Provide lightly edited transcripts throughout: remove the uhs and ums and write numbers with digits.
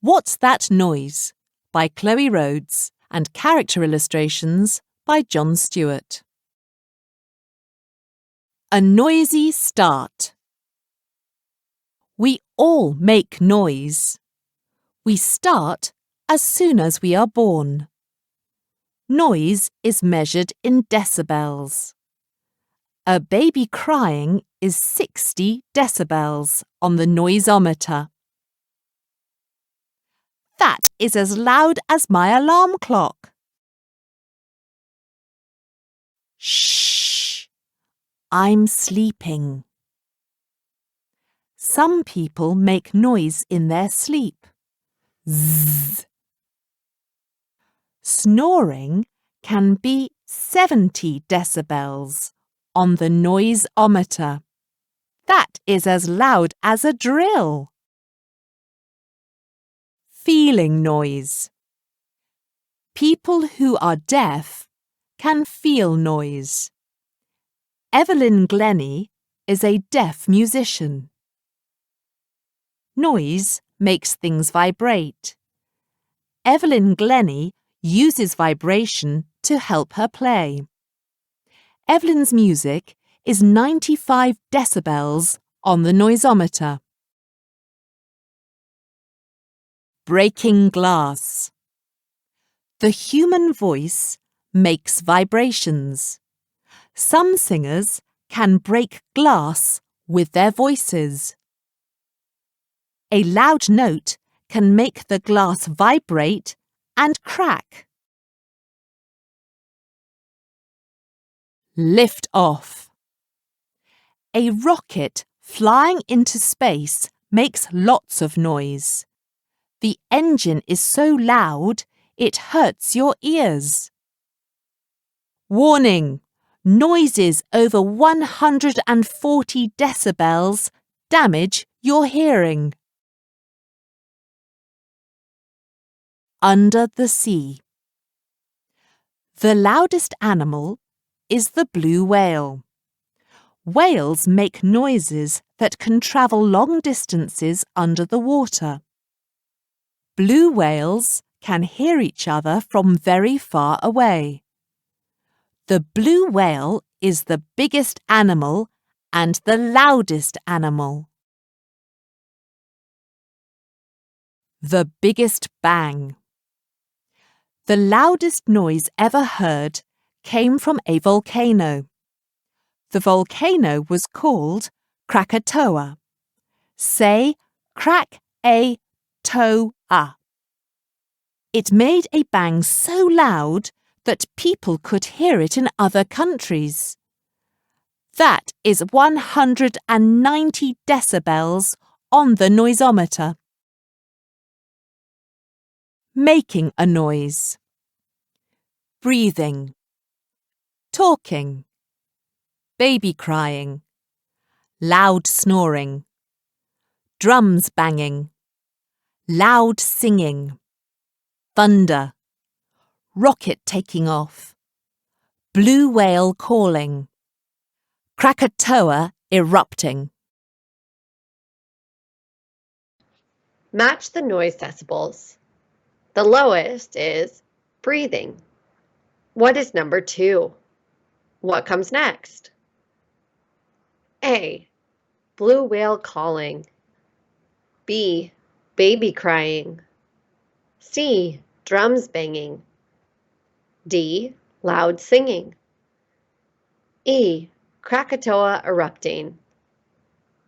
What's That Noise? By Chloe Rhodes and character illustrations by John Stewart. A noisy start. We all make noise. We start as soon as we are born. Noise is measured in decibels. A baby crying is 60 decibels on the noisometer. That is as loud as my alarm clock. Shh! I'm sleeping. Some people make noise in their sleep. Zzz. Snoring can be 70 decibels on the noisometer. That is as loud as a drill. Feeling noise. People who are deaf can feel noise. Evelyn Glennie is a deaf musician. Noise makes things vibrate. Evelyn Glennie uses vibration to help her play. Evelyn's music is 95 decibels on the noisometer. Breaking glass. The human voice makes vibrations. Some singers can break glass with their voices. A loud note can make the glass vibrate and crack. Lift off. A rocket flying into space makes lots of noise. The engine is so loud it hurts your ears. Warning! Noises over 140 decibels damage your hearing. Under the sea. The loudest animal is the blue whale. Whales make noises that can travel long distances under the water. Blue whales can hear each other from very far away. The blue whale is the biggest animal and the loudest animal. The biggest bang. The loudest noise ever heard came from a volcano. The volcano was called Krakatoa. Say Krak-a-toa. It made a bang so loud that people could hear it in other countries. That is 190 decibels on the noisometer. Making a noise. Breathing. Talking. Baby crying. Loud snoring. Drums banging. Loud singing. Thunder. Rocket taking off. Blue whale calling. Krakatoa erupting. Match the noise decibels. The lowest is breathing. What is number 2? What comes next? A. Blue whale calling. B. Baby crying. C. Drums banging. D. Loud singing. E. Krakatoa erupting.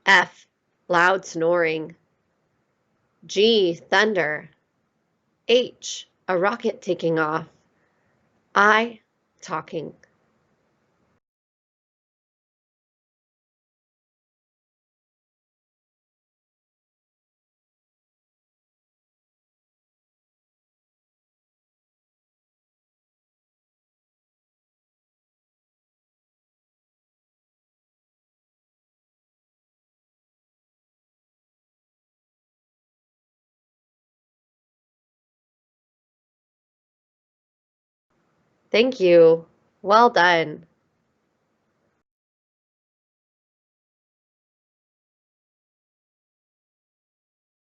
F. Loud snoring. G. Thunder. H. A rocket taking off. I. Talking. Thank you. Well done.